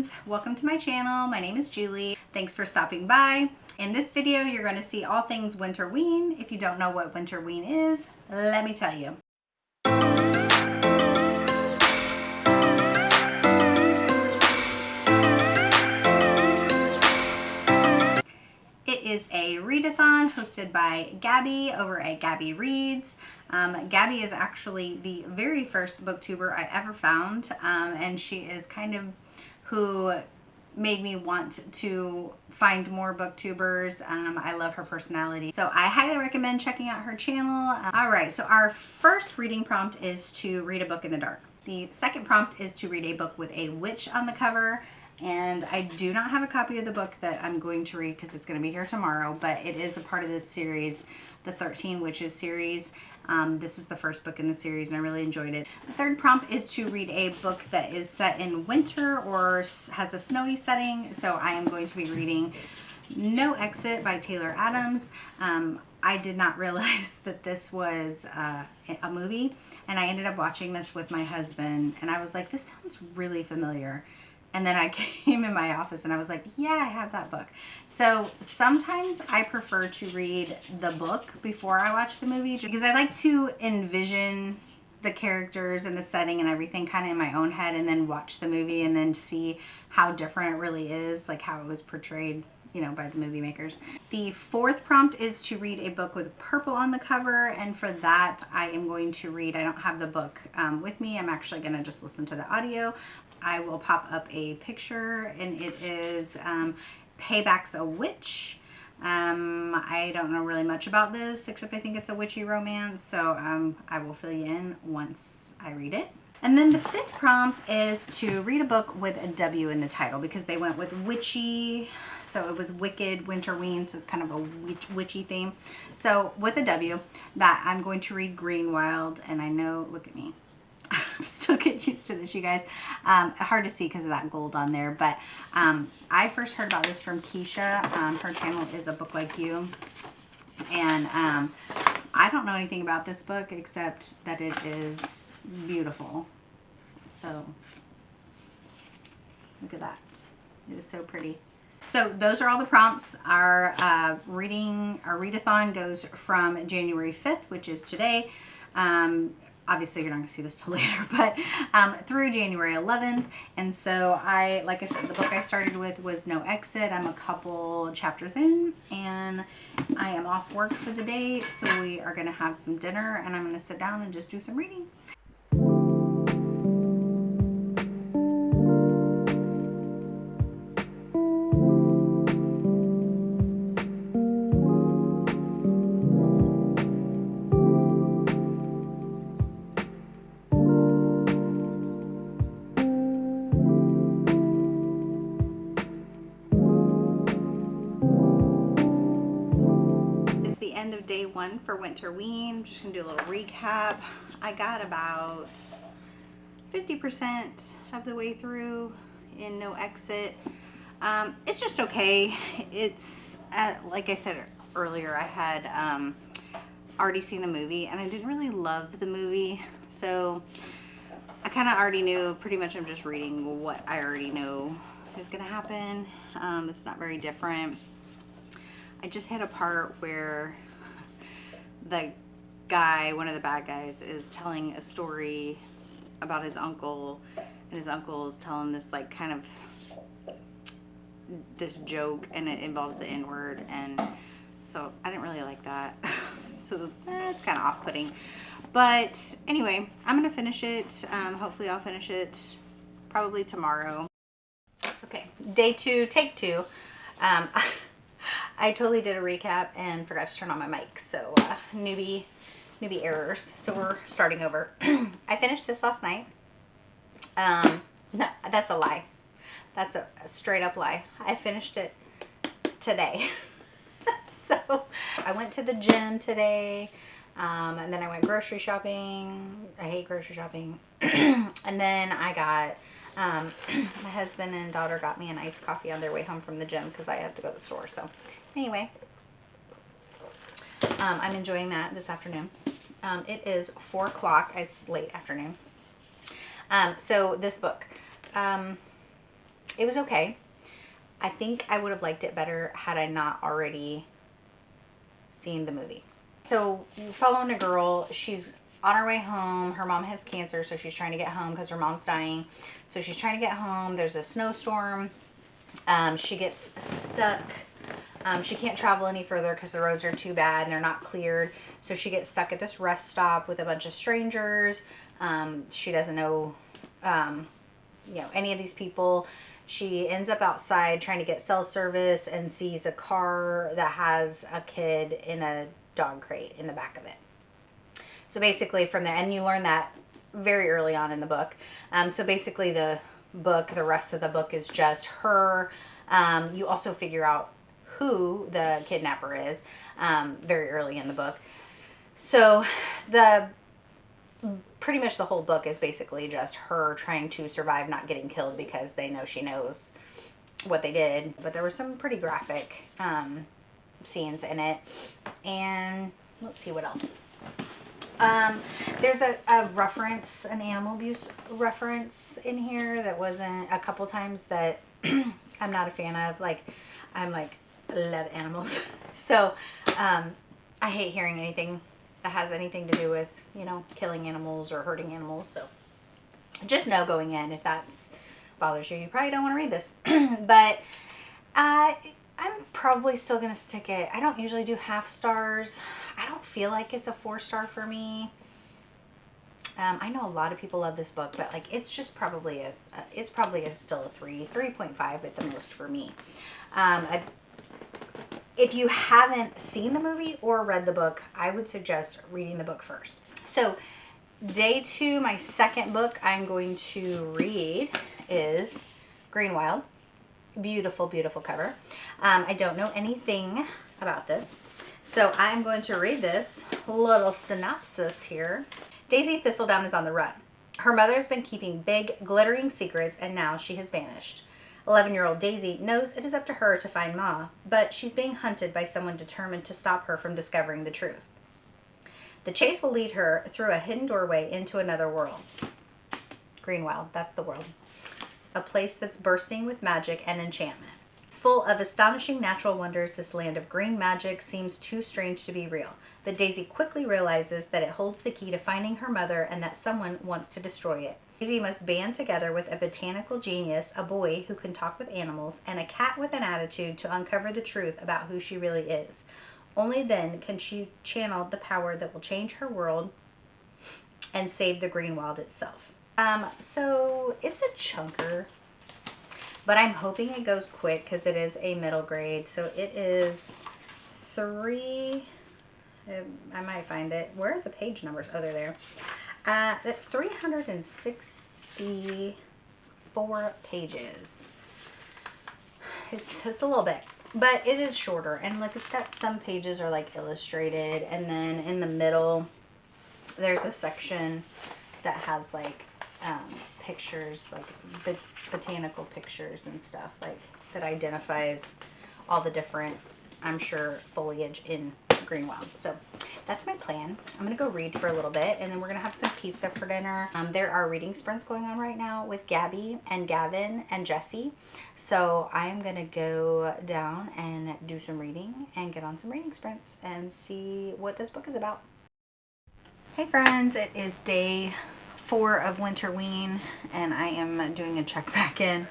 friends, welcome to my channel. My name is Julie. Thanks for stopping by. In this video, you're going to see all things Winterween. If you don't know what Winterween is, let me tell you. It is a readathon hosted by Gabby over at Gabby Reads. Gabby is actually the very first booktuber I ever found, and she is kind of who made me want to find more booktubers. I love her personality, so I highly recommend checking out her channel. All right, so our first reading prompt is to read a book in the dark. The second prompt is to read a book with a witch on the cover. And I do not have a copy of the book that I'm going to read because it's going to be here tomorrow, but it is a part of this series, the 13 Witches series. This is the first book in the series and I really enjoyed it. The third prompt is to read a book that is set in winter or has a snowy setting. So I am going to be reading No Exit by Taylor Adams. I did not realize that this was a movie, and I ended up watching this with my husband and I was like, this sounds really familiar. And then I came in my office and I was like, yeah, I have that book. So sometimes I prefer to read the book before I watch the movie because I like to envision the characters and the setting and everything kind of in my own head and then watch the movie and then see how different it really is, like how it was portrayed, you know, by the movie makers. The fourth prompt is to read a book with purple on the cover, and for that I am going to read, I don't have the book with me, I'm actually going to just listen to the audio. I will pop up a picture and it is Payback's a Witch. I don't know really much about this except I think it's a witchy romance, so I will fill you in once I read it. And then the fifth prompt is to read a book with a W in the title because they went with witchy, so it was Wicked Winterween, so it's kind of a witchy theme. So with a W, that I'm going to read Greenwild, and I know, look at me. I'm still getting used to this, you guys. Hard to see because of that gold on there, but I first heard about this from Keisha. Her channel is A Book Like You, and I don't know anything about this book except that it is beautiful. So look at that. It is so pretty. So those are all the prompts. Our readathon goes from January 5th, which is today. Obviously, you're not going to see this till later, but through January 11th. And so like I said, the book I started with was No Exit. I'm a couple chapters in, and I am off work for the day. So we are going to have some dinner, and I'm going to sit down and just do some reading. End of day one for Winterween. I'm just gonna do a little recap. I got about 50% of the way through in No Exit. It's just okay. It's like I said earlier, I had already seen the movie and I didn't really love the movie, so I kind of already knew. Pretty much I'm just reading what I already know is gonna happen. It's not very different. I just had a part where the guy, one of the bad guys, is telling a story about his uncle, and his uncle is telling this like kind of this joke, and it involves the N-word, and so I didn't really like that. So it's kind of off-putting. But anyway, I'm gonna finish it. Hopefully I'll finish it probably tomorrow. Okay, day two, take two. I totally did a recap and forgot to turn on my mic, so newbie errors. So we're starting over. I finished this last night. No, that's a lie. That's a straight up lie. I finished it today. So I went to the gym today, and then I went grocery shopping. I hate grocery shopping. And then I got my husband and daughter got me an iced coffee on their way home from the gym because I had to go to the store. So anyway, I'm enjoying that this afternoon. It is 4 o'clock. It's late afternoon. So this book, It was okay. I think I would have liked it better had I not already seen the movie. So you're following a girl. She's on her way home. Her mom has cancer, so she's trying to get home because her mom's dying. So she's trying to get home. There's a snowstorm. She gets stuck. She can't travel any further because the roads are too bad and they're not cleared. So she gets stuck at this rest stop with a bunch of strangers. She doesn't know, any of these people. She ends up outside trying to get cell service and sees a car that has a kid in a dog crate in the back of it. So basically from there, and you learn that very early on in the book. So basically the rest of the book is just her. You also figure out who the kidnapper is very early in the book. So pretty much the whole book is basically just her trying to survive not getting killed because they know she knows what they did. But there were some pretty graphic scenes in it. And let's see what else. There's a reference, an animal abuse reference in here that wasn't a couple times that I'm not a fan of. I love animals. So I hate hearing anything that has anything to do with, killing animals or hurting animals. So just know going in, if that bothers you, you probably don't want to read this. But I'm probably still going to stick it. I don't usually do half stars. I don't feel like it's a 4-star for me. I know a lot of people love this book, but it's just probably still a 3.5 at the most for me. If you haven't seen the movie or read the book, I would suggest reading the book first. So day 2, my second book I'm going to read is Greenwild. Beautiful, beautiful cover. I don't know anything about this, so I'm going to read this little synopsis here. Daisy Thistledown is on the run. Her mother has been keeping big, glittering secrets, and now she has vanished. 11-year-old Daisy knows it is up to her to find Ma, but she's being hunted by someone determined to stop her from discovering the truth. The chase will lead her through a hidden doorway into another world. Greenwild, that's the world. A place that's bursting with magic and enchantment. Full of astonishing natural wonders, this land of green magic seems too strange to be real. But Daisy quickly realizes that it holds the key to finding her mother and that someone wants to destroy it. Daisy must band together with a botanical genius, a boy who can talk with animals, and a cat with an attitude to uncover the truth about who she really is. Only then can she channel the power that will change her world and save the Greenwild itself. So it's a chunker, but I'm hoping it goes quick because it is a middle grade. So it is 3, I might find it. Where are the page numbers? Oh, they're there. 364 pages. It's a little bit, but it is shorter. And look, it's got some pages are illustrated. And then in the middle, there's a section that has pictures, botanical pictures and stuff that identifies all the different, I'm sure, foliage in Greenwild. So that's my plan. I'm gonna go read for a little bit, and then we're gonna have some pizza for dinner. There are reading sprints going on right now with Gabby and Gavin and Jesse, so I'm gonna go down and do some reading and get on some reading sprints and see what this book is about. Hey friends, it is day 4 of Winterween, and I am doing a check back in.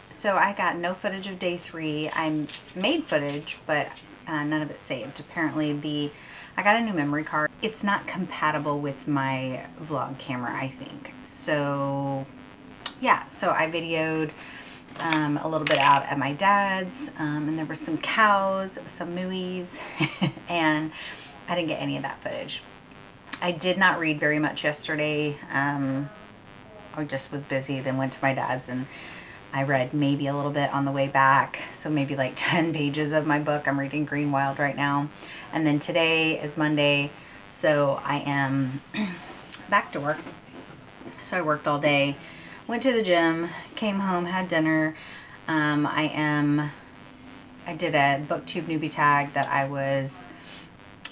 So I got no footage of day 3. I made footage, but none of it saved. Apparently I got a new memory card. It's not compatible with my vlog camera, I think. So yeah, so I videoed a little bit out at my dad's, and there were some cows, some mooies, and I didn't get any of that footage. I did not read very much yesterday. I just was busy, then went to my dad's and I read maybe a little bit on the way back. So maybe 10 pages of my book. I'm reading Greenwild right now. And then today is Monday, so I am back to work. So I worked all day, went to the gym, came home, had dinner. I did a booktube newbie tag that I was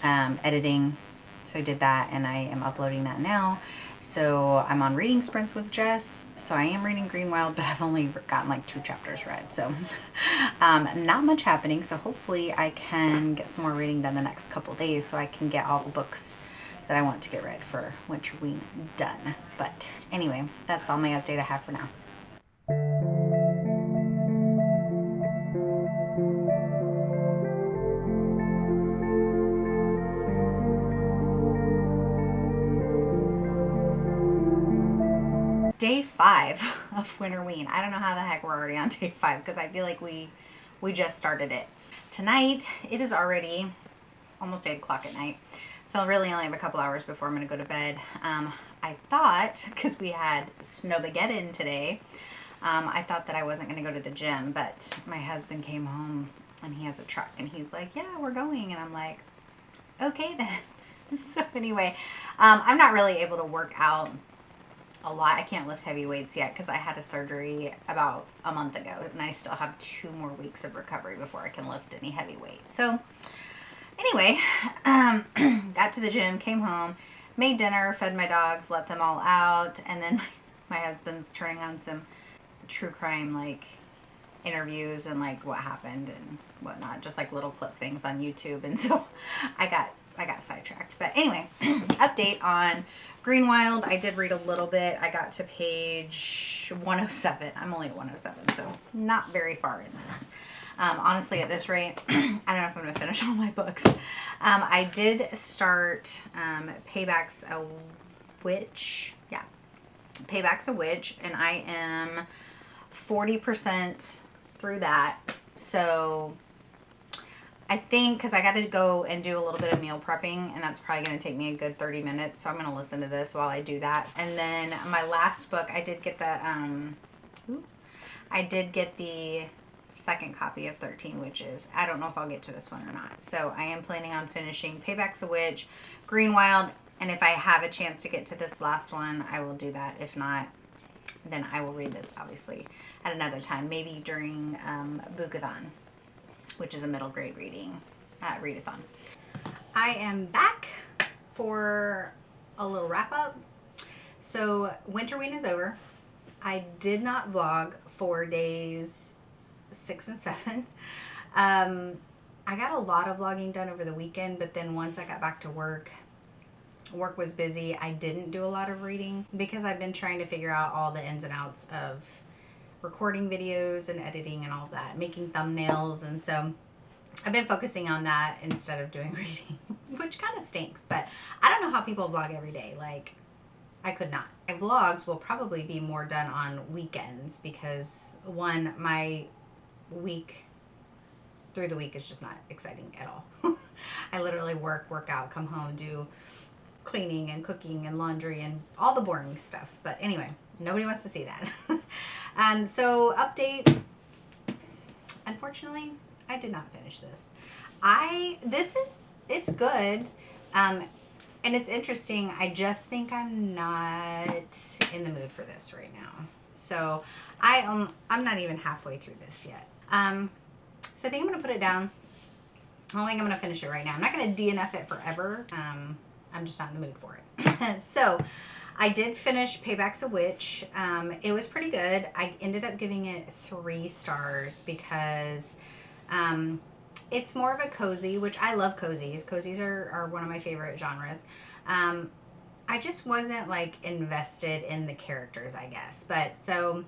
editing. So I did that and I am uploading that now. So I'm on reading sprints with Jess. So I am reading Greenwild, but I've only gotten like 2 chapters read. So not much happening. So hopefully I can get some more reading done the next couple days so I can get all the books that I want to get read for Winterween done. But anyway, that's all my update I have for now. Day 5 of Winterween. I don't know how the heck we're already on day 5 because I feel like we just started it. Tonight, it is already almost 8 o'clock at night. So I really only have a couple hours before I'm going to go to bed. I thought, because we had Snowmageddon today, I thought that I wasn't going to go to the gym, but my husband came home and he has a truck and he's like, yeah, we're going. And I'm like, okay then. So anyway, I'm not really able to work out a lot. I can't lift heavy weights yet because I had a surgery about a month ago and I still have 2 more weeks of recovery before I can lift any heavy weights. So anyway, got to the gym, came home, made dinner, fed my dogs, let them all out, and then my husband's turning on some true crime like interviews and like what happened and whatnot, just like little clip things on YouTube, and so I got sidetracked. But anyway, update on Greenwild. I did read a little bit. I got to page 107. I'm only at 107, so not very far in this. Honestly, at this rate, I don't know if I'm going to finish all my books. I did start Payback's a Witch. Yeah, Payback's a Witch, and I am 40% through that. So I think, because I got to go and do a little bit of meal prepping, and that's probably going to take me a good 30 minutes. So I'm going to listen to this while I do that. And then my last book, I did get the second copy of 13 Witches. I don't know if I'll get to this one or not. So I am planning on finishing Payback's a Witch, Greenwild, and if I have a chance to get to this last one, I will do that. If not, then I will read this obviously at another time, maybe during Bookathon, which is a middle grade reading readathon. I am back for a little wrap up. So Winterween is over. I did not vlog for days 6 and 7. I got a lot of vlogging done over the weekend, but then once I got back to work was busy. I didn't do a lot of reading because I've been trying to figure out all the ins and outs of recording videos and editing and all that, making thumbnails, and so I've been focusing on that instead of doing reading, which kind of stinks, but I don't know how people vlog every day. Like, I could not. My vlogs will probably be more done on weekends because, one, my week through the week is just not exciting at all. I literally work out, come home, do cleaning and cooking and laundry and all the boring stuff. But anyway, nobody wants to see that. And so update, unfortunately, I did not finish this. It's good. And it's interesting. I just think I'm not in the mood for this right now. So I'm not even halfway through this yet. So I think I'm going to put it down. I don't think I'm going to finish it right now. I'm not going to DNF it forever. I'm just not in the mood for it. So I did finish Payback's a Witch. It was pretty good. I ended up giving it 3 stars because it's more of a cozy, which I love cozies. Cozies are one of my favorite genres. I just wasn't like invested in the characters, I guess. But so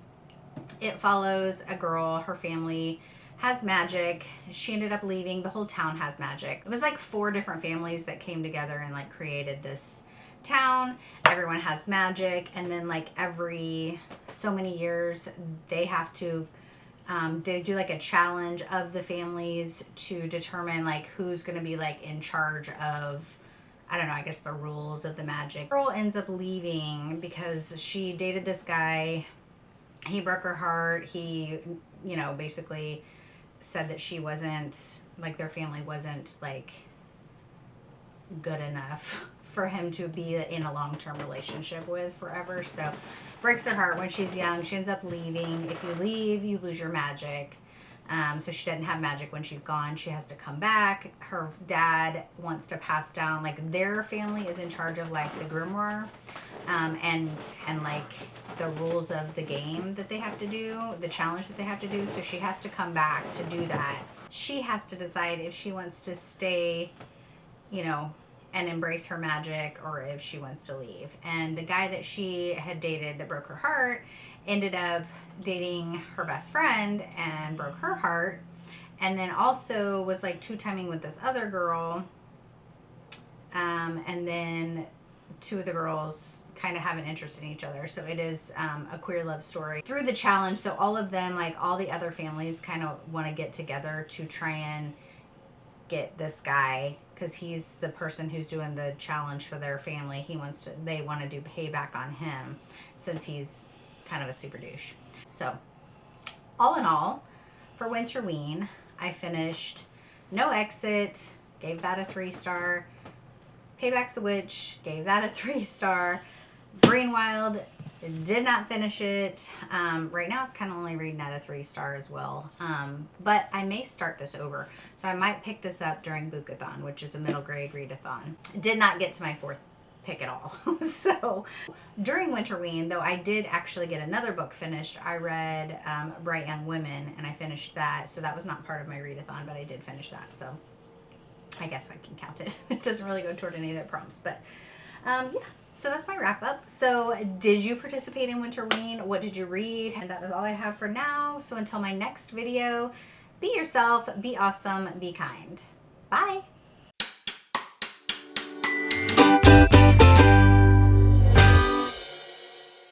it follows a girl, her family has magic. She ended up leaving. The whole town has magic. It was like 4 different families that came together and like created this town. Everyone has magic, and then like every so many years they have to they do like a challenge of the families to determine like who's going to be like in charge of, I don't know, I guess the rules of the magic. The girl ends up leaving because she dated this guy. He broke her heart. He, you know, basically said that she wasn't, like, their family wasn't like good enough for him to be in a long-term relationship with forever. So breaks her heart when she's young. She ends up leaving. If you leave, you lose your magic. So she doesn't have magic when she's gone. She has to come back. Her dad wants to pass down, like, their family is in charge of like the grimoire. and like the rules of the game that they have to do, the challenge that they have to do. So she has to come back to do that. She has to decide if she wants to stay, you know, and embrace her magic, or if she wants to leave. And the guy that she had dated that broke her heart ended up dating her best friend and broke her heart. And then also was like two-timing with this other girl. And then two of the girls kind of have an interest in each other. So it is a queer love story through the challenge. So all of them, like all the other families, kind of want to get together to try and get this guy, because he's the person who's doing the challenge for their family. They want to do payback on him since he's kind of a super douche. So all in all, for Winterween, I finished No Exit, gave that a 3-star. Payback's a Witch, gave that a 3-star. Greenwild, did not finish it. Right now it's kind of only reading at a 3-star as well. But I may start this over. So I might pick this up during Bookathon, which is a middle grade readathon. Did not get to my 4th pick at all. So during Winterween, though, I did actually get another book finished. I read Bright Young Women, and I finished that. So that was not part of my readathon, but I did finish that. So I guess I can count it. It doesn't really go toward any of their prompts, but yeah. So that's my wrap up. So did you participate in Winterween? What did you read? And that is all I have for now. So until my next video, be yourself, be awesome, be kind. Bye.